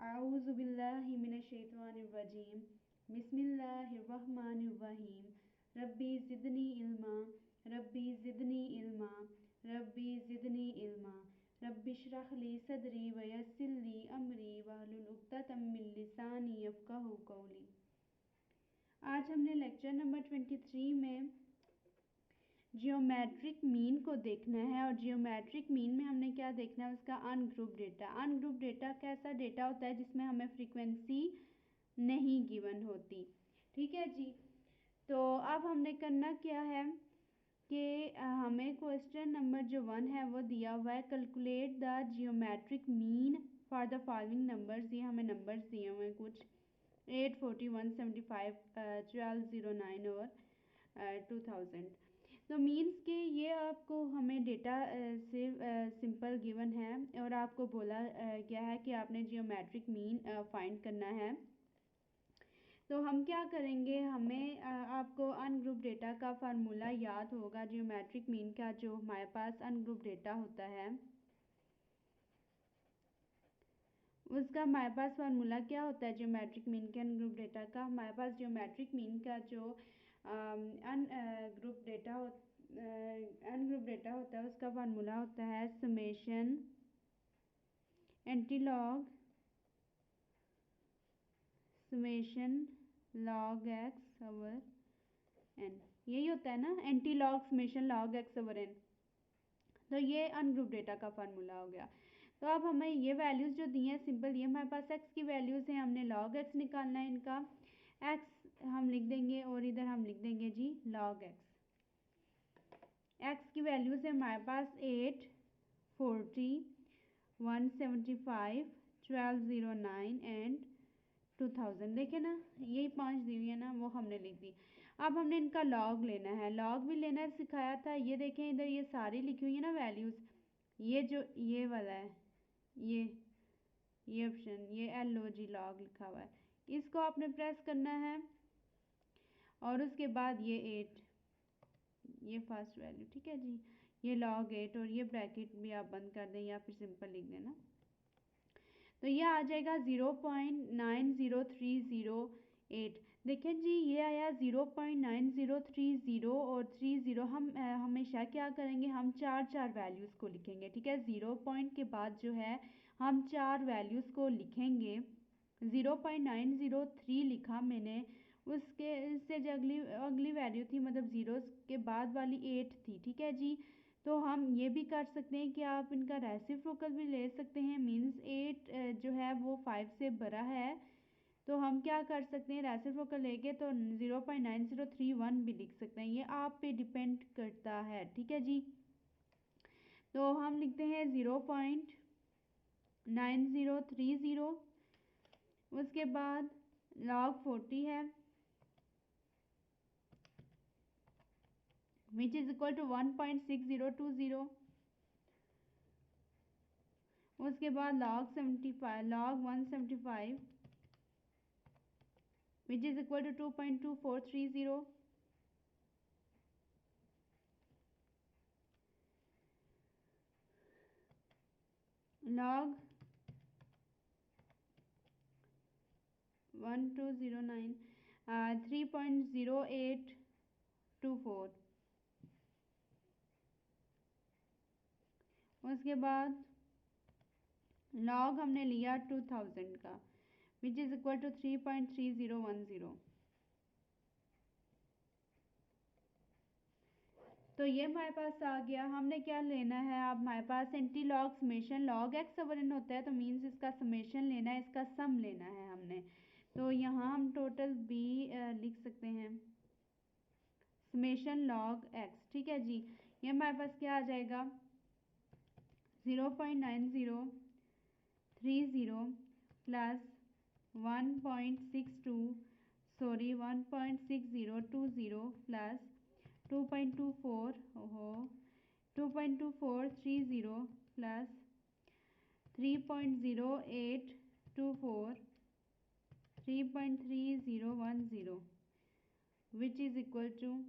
आऊज़ु बिल्लाहि मिनश्शैतानिर्रजीम बिस्मिल्लाहिर्रहमानिर्रहीम रब्बी ज़िदनी इल्मा रब्बी ज़िदनी इल्मा रब्बी ज़िदनी इल्मा रब्बिश्रह ली सदरी वयस्सिर ली अमरी वहलुल उक़्दतम मिन लिसानी यफ़क़हू क़ौली। आज हमने लेक्चर नंबर 23 में जियोमेट्रिक मीन को देखना है और जियोमेट्रिक मीन में हमने क्या देखना है, उसका अनग्रुप डेटा। अनग्रुप डेटा कैसा डेटा होता है जिसमें हमें फ्रीक्वेंसी नहीं गिवन होती। ठीक है जी। तो अब हमने करना क्या है कि हमें क्वेश्चन नंबर जो 1 है वो दिया हुआ है, calculate the geometric mean for the following numbers. ये हमें नंबर्स दिए हुए हैं कुछ 8, 40, 175, 1209 और 2000। तो मीन्स के ये आपको हमें डेटा से सिंपल गिवन है और आपको बोला गया है कि आपने जियोमेट्रिक मीन फाइंड करना है। तो हम क्या करेंगे, हमें आपको अनग्रुप डेटा का फार्मूला याद होगा। जियोमेट्रिक मीन का जो हमारे पास अनग्रुप डेटा होता है उसका हमारे पास फार्मूला क्या होता है। जियोमेट्रिक मीन के अनग्रुप डेटा का हमारे पास जियोमेट्रिक मीन का जो अनग्रुप डेटा होता है उसका फार्मूला होता है summation antilog summation log x over N. यही होता है ना, antilog summation log x over N. तो ये अनग्रुप डेटा का फार्मूला हो गया। तो अब हमें ये वैल्यूज़ जो दी हैं सिंपल, ये हमारे पास एक्स की वैल्यूज़ हैं, हमने लॉग एक्स निकालना है। इनका एक्स हम लिख देंगे और इधर हम लिख देंगे जी लॉग एक्स। एक्स की वैल्यूज़ है हमारे पास 8, 40, 175, 1209 एंड 2000। देखे ना, यही 5 दी हुई है ना, वो हमने लिख दी। अब हमने इनका लॉग लेना है, लॉग भी लेना सिखाया था। ये देखें इधर ये सारी लिखी हुई है ना वैल्यूज़। ये जो ये वाला है, ये ऑप्शन, ये LOG लॉग लिखा हुआ है, इसको आपने प्रेस करना है और उसके बाद ये 8, ये फर्स्ट वैल्यू। ठीक है जी, ये log 8 और ये ब्रैकेट भी आप बंद कर दें या फिर सिंपल लिख देना। तो ये आ जाएगा 0.90308। देखें जी ये आया 0.9030 और 30। हम हमेशा क्या करेंगे, हम चार वैल्यूज़ को लिखेंगे। ठीक है, 0 पॉइंट के बाद जो है हम 4 वैल्यूज़ को लिखेंगे। 0.903 लिखा मैंने, उसके इससे जो अगली वैल्यू थी, मतलब 0 के बाद वाली 8 थी। ठीक है जी। तो हम ये भी कर सकते हैं कि आप इनका रेसिप्रोकल भी ले सकते हैं। मीन्स 8 जो है वो 5 से बड़ा है, तो हम क्या कर सकते हैं, रेसिप्रोकल लेके तो 0.9031 भी लिख सकते हैं। ये आप पे डिपेंड करता है। ठीक है जी। तो हम लिखते हैं 0.9030, उसके बाद log 40 है which is equal to 1.6020। उसके बाद log 175 which is equal to 2.2430। log 1209 3.0824। उसके बाद log हमने लिया 2000 का which is equal to 3.3010। तो ये हमारे पास आ गया। हमने क्या लेना है, अब हमारे पास anti log summation log x over n होता है, तो मीन्स इसका समेशन लेना है, इसका सम लेना है हमने। तो यहाँ हम टोटल भी लिख सकते हैं समेशन लॉग एक्स। ठीक है जी। ये हमारे पास क्या आ जाएगा 0.9030 plus 1.6020 plus 2.2430 plus 3.0824 3.3010 which is equal to,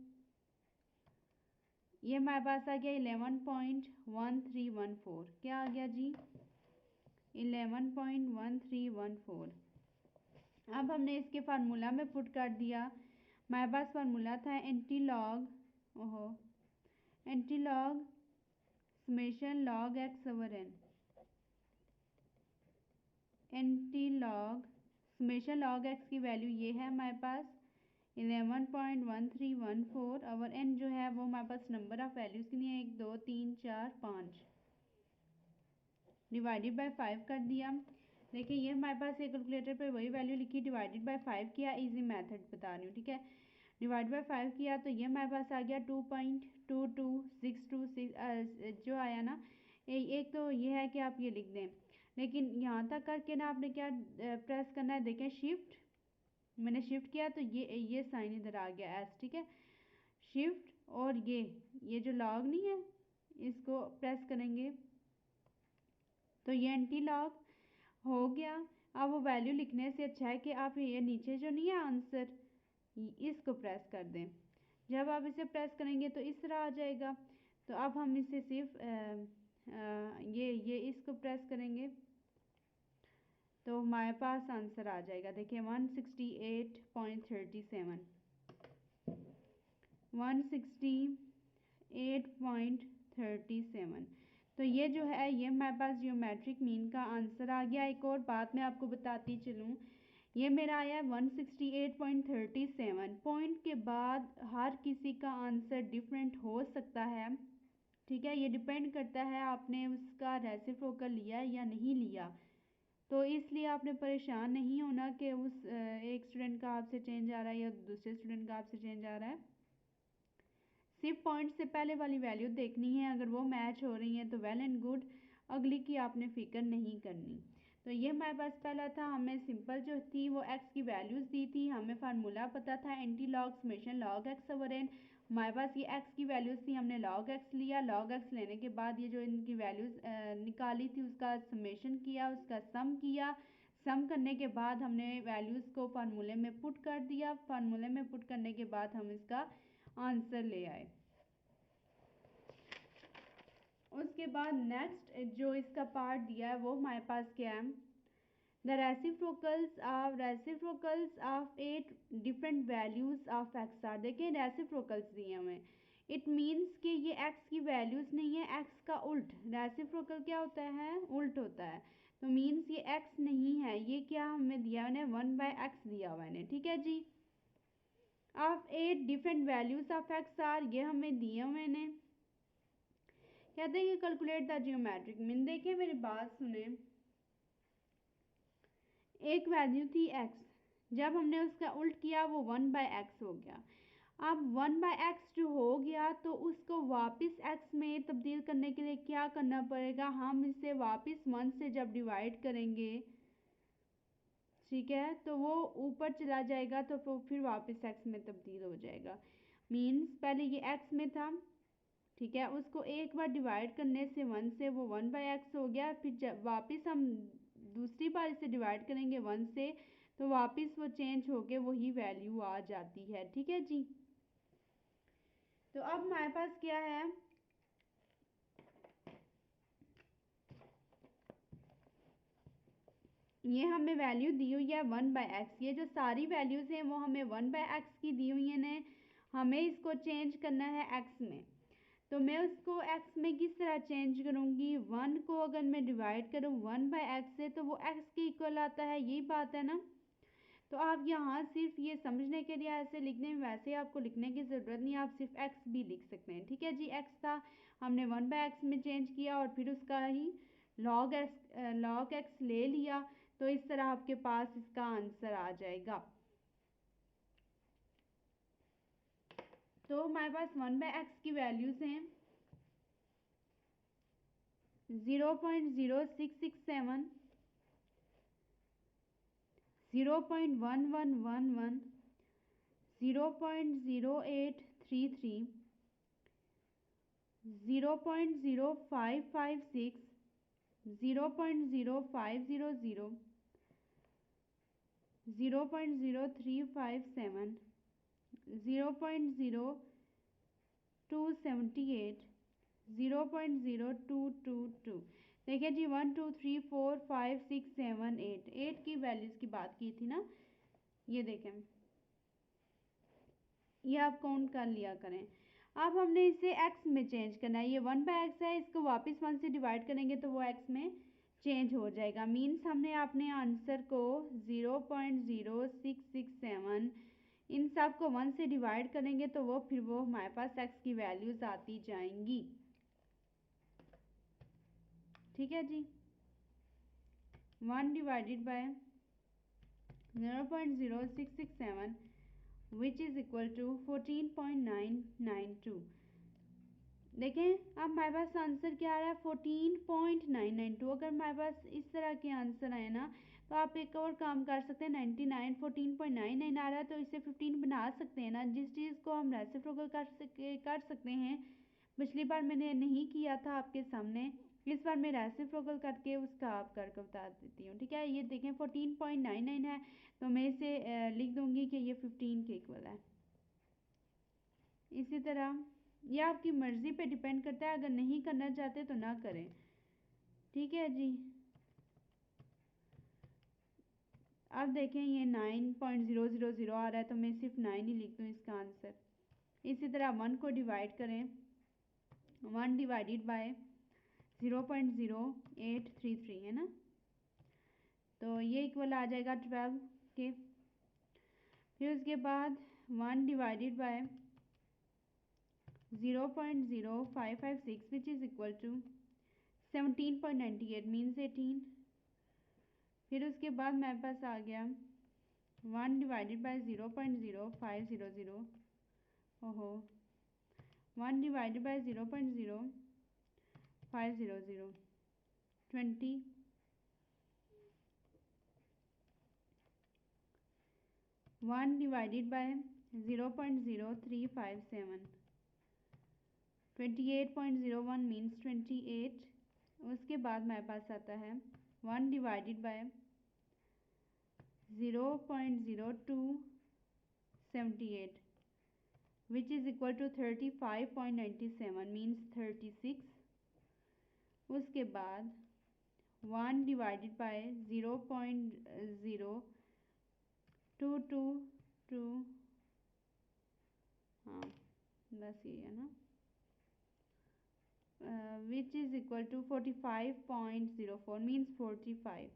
ये हमारे पास आ गया 11.1314। क्या आ गया जी 11.1314। अब हमने इसके फार्मूला में पुट कर दिया। हमारे पास फार्मूला था anti log summation log x over N. Anti log summation log X की वैल्यू ये है हमारे पास 11.1314 ओवर एन जो है वो हमारे पास नंबर ऑफ वैल्यूज की नहीं है, 1 2 3 4 5 डिवाइडेड बाय 5 कर दिया। देखिए ये हमारे पास एक कैलकुलेटर पे वही वैल्यू लिखी, डिवाइडेड बाय 5 किया, इजी मेथड बता रही हूँ, ठीक है। डिवाइड बाय 5 किया तो ये हमारे पास आ गया 2.22626 जो आया ना। एक तो ये है कि आप ये लिख दें, लेकिन यहाँ तक करके ना आपने क्या प्रेस करना है, देखें शिफ्ट, मैंने शिफ्ट किया तो ये साइन इधर आ गया एस, ठीक है। शिफ्ट और ये जो लॉग नहीं है इसको प्रेस करेंगे तो ये एंटी लॉग हो गया। अब वो वैल्यू लिखने से अच्छा है कि आप ये नीचे जो नहीं है आंसर, इसको प्रेस कर दें। जब आप इसे प्रेस करेंगे तो इस तरह आ जाएगा। तो अब हम इसे सिर्फ ये इसको प्रेस करेंगे तो हमारे पास आंसर आ जाएगा। देखिए 168.37 168.37। तो ये जो है ये हमारे पास जियोमेट्रिक मीन का आंसर आ गया। एक और बात मैं आपको बताती चलूँ, ये मेरा आया 168.37। पॉइंट के बाद हर किसी का आंसर डिफरेंट हो सकता है, ठीक है। ये डिपेंड करता है आपने उसका रेसिप्रोकल लिया या नहीं लिया। तो इसलिए आपने परेशान नहीं होना कि उस एक स्टूडेंट का आपसे चेंज आ रहा है या दूसरे स्टूडेंट का आपसे चेंज आ रहा है। सिर्फ पॉइंट से पहले वाली वैल्यू देखनी है, अगर वो मैच हो रही है तो वेल एंड गुड, अगली की आपने फिक्र नहीं करनी। तो ये हमारे पास पहला था, हमें सिंपल जो थी वो एक्स की वैल्यूज़ दी थी, हमें फार्मूला पता था anti log summation log x over N. हमारे पास ये एक्स की वैल्यूज़ थी, हमने लॉग एक्स लिया, लॉग एक्स लेने के बाद ये जो इनकी वैल्यूज़ निकाली थी उसका समेशन किया, उसका सम किया। सम करने के बाद हमने वैल्यूज़ को फार्मूले में पुट कर दिया, फार्मूले में पुट करने के बाद हम इसका आंसर ले आए। उसके बाद नेक्स्ट जो इसका पार्ट दिया है वो हमारे पास क्या है, the reciprocals of 8 different values of x are. देखें रेसिप्रोकल्स दिए हमें, इट मीन्स कि ये एक्स की वैल्यूज नहीं है, एक्स का उल्ट। रेसिप्रोकल क्या होता है, उल्ट होता है। तो मीन्स ये एक्स नहीं है, ये क्या हमें दिया है, 1/x दिया हुआ है, ठीक है जी। Of 8 different values of x are, ये हमें दिए हुए ने। कहते हैं कि कैलकुलेट द जियोमेट्रिक मीन। देखिए मेरी बात सुने, एक वैल्यू थी एक्स, जब हमने उसका उल्ट किया वो 1/x हो गया। अब 1/x जो हो गया तो उसको वापस x में तब्दील करने के लिए क्या करना पड़ेगा, हम इसे वापस 1 से जब डिवाइड करेंगे, ठीक है, तो वो ऊपर चला जाएगा तो फिर वापस x में तब्दील हो जाएगा। मीन्स पहले ये x में था, ठीक है, उसको एक बार डिवाइड करने से 1 से वो 1/x हो गया। फिर जब वापस हम दूसरी बार इसे डिवाइड करेंगे 1 से तो वापस वो चेंज होके वही वैल्यू आ जाती है, ठीक है जी। तो अब हमारे पास क्या है, ये हमें वैल्यू दी हुई है 1/x। ये जो सारी वैल्यूज़ हैं वो हमें 1/x की दी हुई हैं, हमें इसको चेंज करना है x में। तो मैं उसको x में किस तरह चेंज करूँगी, 1 को अगर मैं डिवाइड करूँ 1/x से तो वो x के इक्वल आता है, यही बात है ना। तो आप यहाँ सिर्फ ये समझने के लिए ऐसे लिखने में, वैसे आपको लिखने की ज़रूरत नहीं, आप सिर्फ x भी लिख सकते हैं, ठीक है जी। x था, हमने 1/x में चेंज किया और फिर उसका ही log x ले लिया, तो इस तरह आपके पास इसका आंसर आ जाएगा। तो हमारे पास 1/x की वैल्यूज़ हैं 0.0667, 0.1111, 0.0833, 0.0556, 0.0500, 0.0357, 0.0278, 0.0222। देखिए जी 1 2 3 4 5 6 7 8 8 की वैल्यूज़ की बात की थी ना, ये देखें, ये आप काउंट कर लिया करें। अब हमने इसे x में चेंज करना है, ये 1/x है, इसको वापस 1 से डिवाइड करेंगे तो वो x में चेंज हो जाएगा। मीन्स हमने अपने आंसर को 0.0667 इन सब को 1 से डिवाइड करेंगे तो फिर वो हमारे पास x की वैल्यूज़ आती जाएंगी। ठीक है जी, 1 divided by 0.0667 which is equal to 14.992। देखें अब हमारे पास आंसर क्या आ रहा है 14.992। अगर हमारे पास इस तरह के आंसर आए ना तो आप एक और काम कर सकते हैं, 99 14.99 आ रहा है तो इसे 15 बना सकते हैं ना। जिस चीज़ को हम रेसिप्रोकल कर सकते हैं, पिछली बार मैंने नहीं किया था आपके सामने, इस बार मैं रेसिप्रोकल करके उसका आप करके बता देती हूँ। ठीक है, ये देखें 14.99 है तो मैं इसे लिख दूँगी कि ये 15 के इक्वल है। इसी तरह ये आपकी मर्ज़ी पे डिपेंड करता है, अगर नहीं करना चाहते तो ना करें। ठीक है जी, अब देखें ये 9.000 आ रहा है तो मैं सिर्फ 9 ही लिख दूँ इसका आंसर। इसी तरह 1 को डिवाइड करें, 1 डिवाइडेड बाय 0.0833 है ना, तो ये इक्वल आ जाएगा 12 के। फिर उसके बाद 1 divided by 0.0556 which is equal to 17.98 means 18। फिर उसके बाद मेरे पास आ गया 1 डिवाइडेड बाय 0.0500, ओहो, 1 divided by 0.0500 20। 1 divided by 0.0357 28.01 means 28। उसके बाद मेरे पास आता है 1 divided by 0.0278 which is equal to 35.97 means 36। उसके बाद 1 डिवाइडेड बाय 0.0222, हाँ बस ये है ना, which is equal to 45.04 means 45।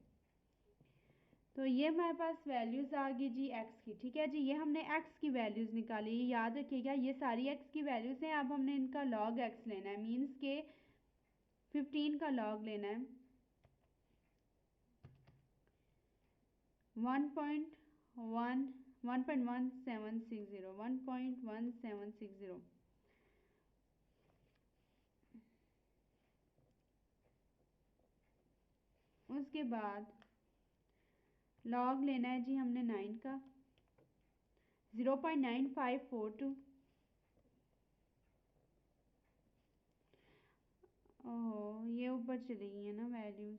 तो ये हमारे पास वैल्यूज़ आ गई जी x की। ठीक है जी, ये हमने x की वैल्यूज़ निकाली, याद रखिएगा ये सारी x की वैल्यूज़ हैं। अब हमने इनका log x लेना है, मीन्स के 15 का log लेना है 1.1760। उसके बाद log लेना है जी हमने 9 का 0.9542। ओहो, ये ऊपर चली गई है ना वैल्यूज़।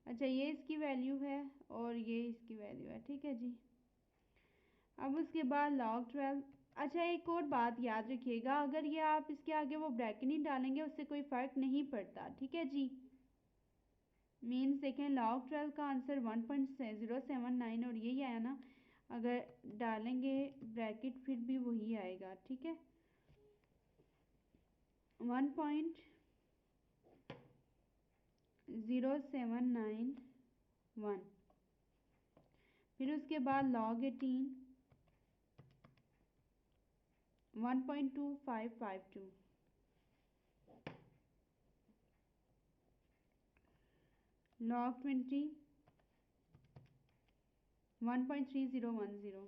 अच्छा, ये इसकी वैल्यू है और ये इसकी वैल्यू है। ठीक है जी, अब उसके बाद log 12। अच्छा, एक और बात याद रखिएगा, अगर ये आप इसके आगे वो ब्रैकेट नहीं डालेंगे उससे कोई फ़र्क नहीं पड़ता। ठीक है जी, मीन्स देखें log 12 का आंसर 1.079 और यही आया ना, अगर डालेंगे ब्रैकेट फिर भी वही आएगा। ठीक है, 1.0791। फिर उसके बाद log 18 1.2552, log 20 1.3010,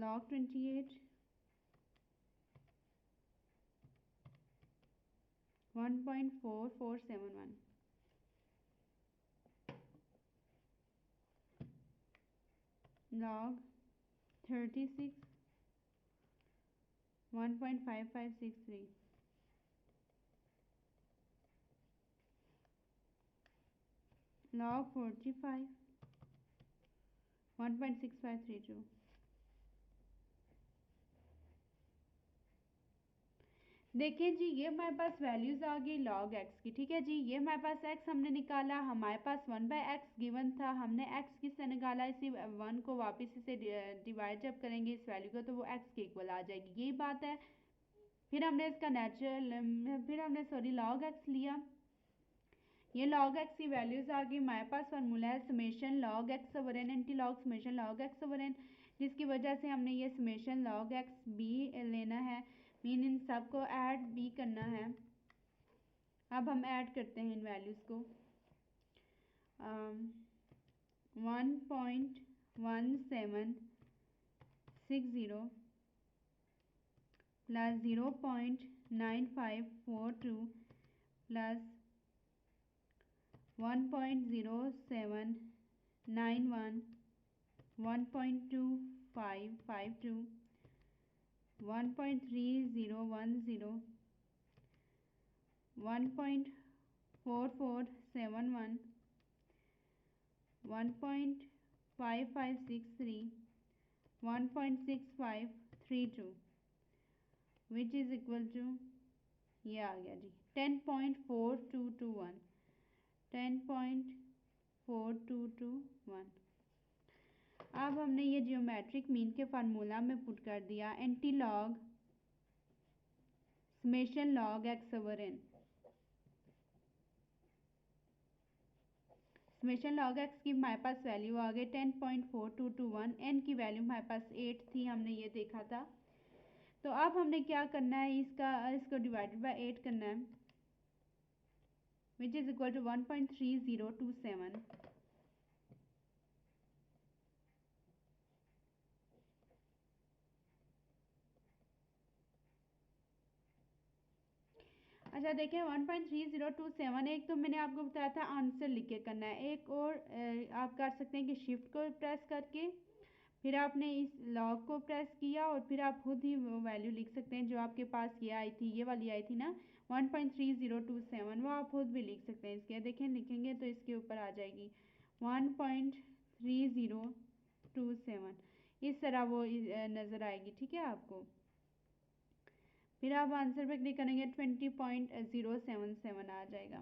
log 28 1.4471, log 36 1.5563, log 45 1.6532, देखिए जी, ये हमारे पास वैल्यूज आ गई लॉग एक्स की। ठीक है जी, ये हमारे पास एक्स हमने निकाला, हमारे पास 1/x गिवन था, हमने एक्स किससे निकाला, इसी 1 को वापस इसे डिवाइड जब करेंगे इस वैल्यू को तो वो एक्स के इक्वल आ जाएगी, यही बात है। फिर हमने इसका लॉग एक्स लिया, ये लॉग एक्स की वैल्यूज आ गई, हमारे पास फार्मूला है summation log x over N anti log summation log x over N, जिसकी वजह से हमने ये समेशन लॉग एक्स बी लेना है, मीन इन सबको ऐड भी करना है। अब हम ऐड करते हैं इन वैल्यूज को। 1.1760 plus 0.9542 plus 1.0791, 1.2552, 1.3010, 1.4471, 1.5563, 1.6532 which is equal to, ये आ गया जी 10.4221, 10.4221। अब हमने ये जियोमेट्रिक मीन के फार्मूला में पुट कर दिया, anti log summation log x over N, summation log X की हमारे पास वैल्यू आ गई 10.4221, एन की वैल्यू हमारे पास 8 थी, हमने ये देखा था। तो अब हमने क्या करना है, इसको डिवाइडेड बाय 8 करना है, विच इज इक्वल टू 1.3027। अच्छा देखें 1.3027, एक तो मैंने आपको बताया था आंसर लिख के करना है, एक और आप कर सकते हैं कि शिफ्ट को प्रेस करके फिर आपने इस लॉग को प्रेस किया और फिर आप खुद ही वो वैल्यू लिख सकते हैं जो आपके पास ये आई थी, ये वाली आई थी ना 1.3027, वो आप खुद भी लिख सकते हैं। इसके देखें लिखेंगे तो इसके ऊपर आ जाएगी 1.3027, इस तरह वो नज़र आएगी। ठीक है आपको, फिर आप आंसर पे क्लिक करेंगे 20.077 आ जाएगा,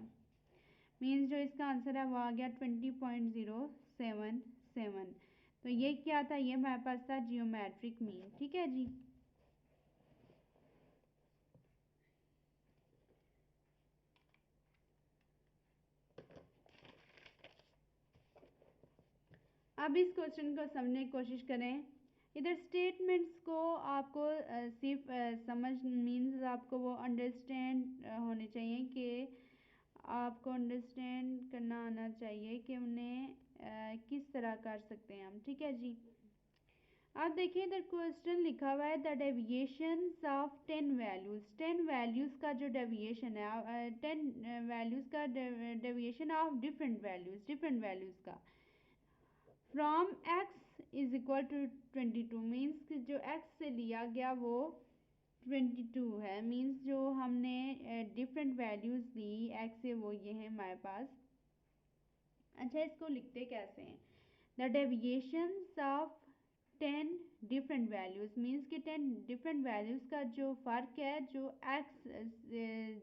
मीन्स जो इसका आंसर है वो आ गया 20.077। तो ये क्या था, ये हमारे पास था जियोमेट्रिक मीन। ठीक है जी, अब इस क्वेश्चन को समझने की कोशिश करें। इधर स्टेटमेंट्स को आपको सिर्फ समझ मीन्स आपको वो अंडरस्टैंड होने चाहिए कि आपको अंडरस्टैंड करना आना चाहिए कि उन्हें किस तरह कर सकते हैं हम। ठीक है जी, आप देखिए इधर क्वेश्चन लिखा हुआ है the deviations of 10 values, 10 values का जो डेविएशन है 10 वैल्यूज का डेविएशन ऑफ डिफरेंट वैल्यूज का from x is equal to 22, means जो x से लिया गया वो 22 है, मीन्स जो हमने डिफरेंट वैल्यूज दी x से वो ये है हमारे पास। अच्छा इसको लिखते कैसे हैं, the deviations of 10 different values, means कि 10 डिफरेंट वैल्यूज का जो फ़र्क है जो x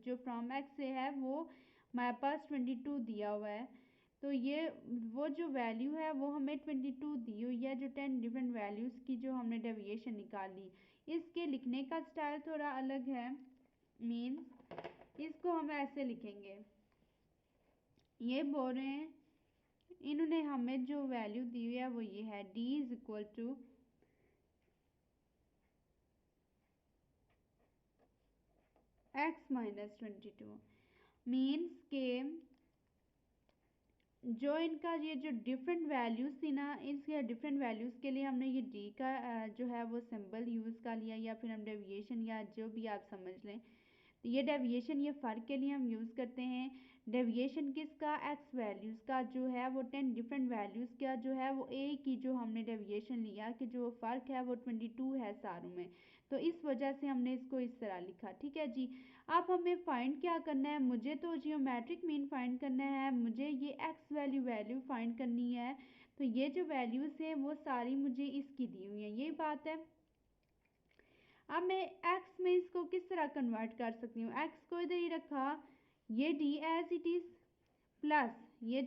जो फ्रॉम x से है वो हमारे पास 22 दिया हुआ है। तो ये वो जो वैल्यू है वो हमें 22 दी हुई है, जो 10 डिफरेंट वैल्यूज़ की जो हमने डेविएशन निकाली। इसके लिखने का स्टाइल थोड़ा अलग है, मीन्स इसको हम ऐसे लिखेंगे, ये बोल रहे हैं इन्होंने हमें जो वैल्यू दी हुई है वो ये है d is equal to x minus 22, means के जो इनका ये जो डिफरेंट वैल्यूज़ थी ना, इसके डिफरेंट वैल्यूज़ के लिए हमने ये डी का जो है वो सिंबल यूज़ कर लिया, या फिर हम डेविएशन या जो भी आप समझ लें। तो ये डेविएशन ये फ़र्क के लिए हम यूज़ करते हैं। डेविएशन किसका, एक्स वैल्यूज़ का जो है वो 10 डिफरेंट वैल्यूज़ का जो है वो ए की जो हमने डेविएशन लिया कि जो फ़र्क है वो 22 है सारों में, तो इस वजह से हमने इसको इस तरह लिखा। ठीक है जी, अब हमें फाइंड क्या करना है, मुझे तो जियोमेट्रिक मीन फाइंड करना है, मुझे ये एक्स वैल्यू फाइंड करनी है। तो ये जो वैल्यूज़ हैं वो सारी मुझे इसकी दी हुई हैं, यही बात है। अब मैं एक्स में इसको किस तरह कन्वर्ट कर सकती हूँ, एक्स को इधर ही रखा, ये D as it is plus ये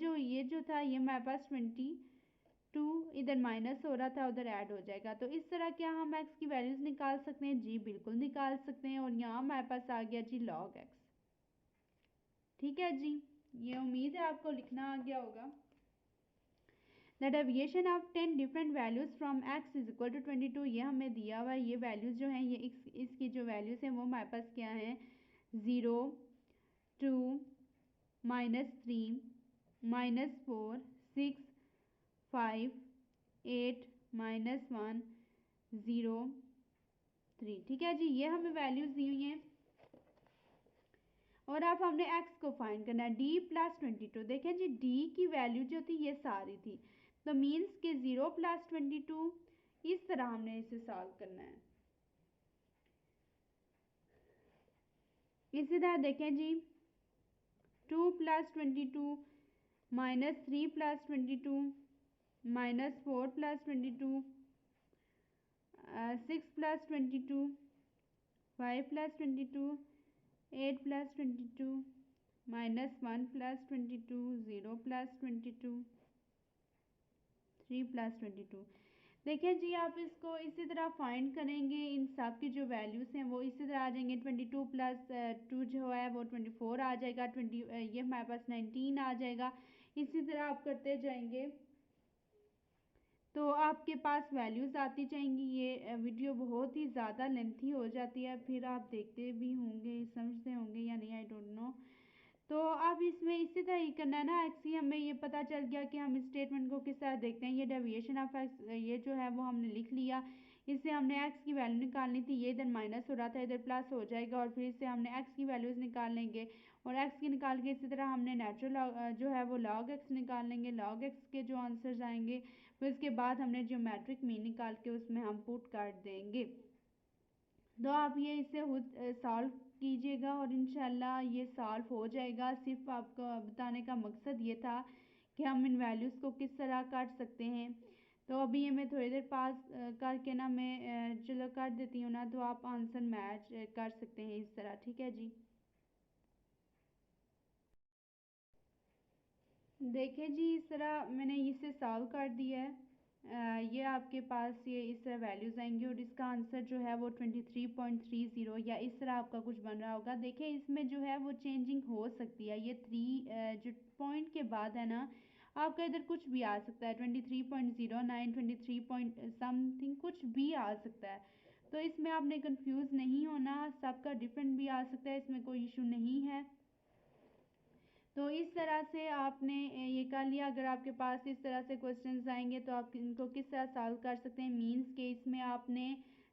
जो था ये हमारे पास 22 इधर माइनस हो रहा था उधर ऐड हो जाएगा। तो इस तरह क्या हम एक्स की वैल्यूज़ निकाल सकते हैं? जी बिल्कुल निकाल सकते हैं। और यहाँ हमारे पास आ गया जी लॉग एक्स। ठीक है जी, ये उम्मीद है आपको लिखना आ गया होगा। The deviation of 10 different values from X is equal to 22, ये हमें दिया हुआ है। ये वैल्यूज़ जो हैं ये इसकी जो वैल्यूज़ हैं वो हमारे पास क्या हैं, 0, 2, -3, -4, 6, 5, 8, -1, 0, 3। ठीक है जी, ये हमें वैल्यूज़ दी हुई हैं और अब हमने x को फाइंड करना है। d प्लस 22, देखें जी d की वैल्यू जो थी ये सारी थी, तो मीन्स के 0 प्लस 22, इस तरह हमने इसे सॉल्व करना है। इसी तरह देखें जी 2 plus 22, -3 plus 22, -4 plus 22, 6 plus 22, 5 plus 22, 8 plus 22, -1 plus 22, 0 plus 22, 3 plus 22। देखिए जी आप इसको इसी तरह फाइंड करेंगे, इन सब की जो वैल्यूज़ हैं वो इसी तरह आ जाएंगे। 22 प्लस 2 जो है वो 24 आ जाएगा, 20 ये हमारे पास 19 आ जाएगा। इसी तरह आप करते जाएंगे तो आपके पास वैल्यूज़ आती जाएंगी। ये वीडियो बहुत ही ज़्यादा लेंथी हो जाती है, फिर आप देखते भी होंगे समझते होंगे या नहीं, आई डोंट नो। तो अब इसमें इसी तरह ही करना है ना, एक्स ही हमें ये पता चल गया कि हम इस स्टेटमेंट को किस तरह देखते हैं। ये डेविएशन ऑफ एक्स ये जो है वो हमने लिख लिया, इससे हमने एक्स की वैल्यू निकालनी थी, ये इधर माइनस हो रहा था इधर प्लस हो जाएगा और फिर इससे हमने एक्स की वैल्यूज़ निकाल लेंगे और एक्स की निकाल के इसी तरह हमने नेचुरल जो है वो लॉग एक्स निकाल लेंगे, लॉग एक्स के जो आंसर्स आएंगे फिर उसके बाद हमने ज्योमेट्रिक मीन निकाल के उसमें हम पुट कर देंगे। तो आप ये इसे खुद सॉल्व कीजिएगा और इंशाल्लाह ये सॉल्व हो जाएगा। सिर्फ आपको बताने का मकसद ये था कि हम इन वैल्यूज़ को किस तरह काट सकते हैं। तो अभी ये मैं थोड़ी देर पास करके ना मैं चलो कर देती हूँ ना, तो आप आंसर मैच कर सकते हैं इस तरह। ठीक है जी, देखिए जी इस तरह मैंने इसे सॉल्व कर दिया है। ये आपके पास ये इस तरह वैल्यूज़ आएंगी और इसका आंसर जो है वो 23.30 या इस तरह आपका कुछ बन रहा होगा। देखिए इसमें जो है वो चेंजिंग हो सकती है, ये 3 जो पॉइंट के बाद है ना आपका इधर कुछ भी आ सकता है, 23.09, 23 पॉइंट समथिंग कुछ भी आ सकता है। तो इसमें आपने कंफ्यूज नहीं होना, सबका डिफरेंट भी आ सकता है, इसमें कोई इशू नहीं है। तो इस तरह से आपने ये कर लिया। अगर आपके पास इस तरह से क्वेश्चंस आएंगे तो आप इनको किस तरह सॉल्व कर सकते हैं, मींस के इसमें आपने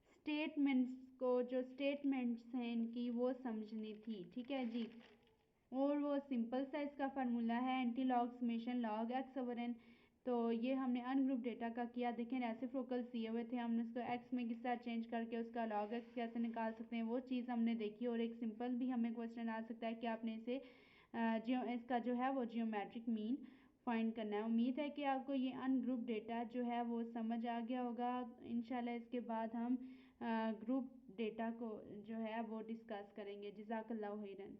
स्टेटमेंट्स को जो स्टेटमेंट्स हैं इनकी वो समझनी थी। ठीक है जी, और वो सिंपल सा इसका फार्मूला है anti log summation log x over N. तो ये हमने अनग्रुप डेटा का किया, देखें रेसिप्रोकल्स दिए हुए थे, हमने उसको एक्स में किस तरह चेंज करके उसका लॉग एक्स कैसे निकाल सकते हैं वो चीज़ हमने देखी। और एक सिंपल भी हमें क्वेश्चन आ सकता है कि आपने इसे इसका जो है वो जियोमेट्रिक मीन फाइंड करना है। उम्मीद है कि आपको ये अनग्रुप डेटा जो है वो समझ आ गया होगा। इंशाल्लाह इसके बाद हम ग्रुप डेटा को जो है वो डिस्कस करेंगे। जज़ाकल्लाहु खैरन।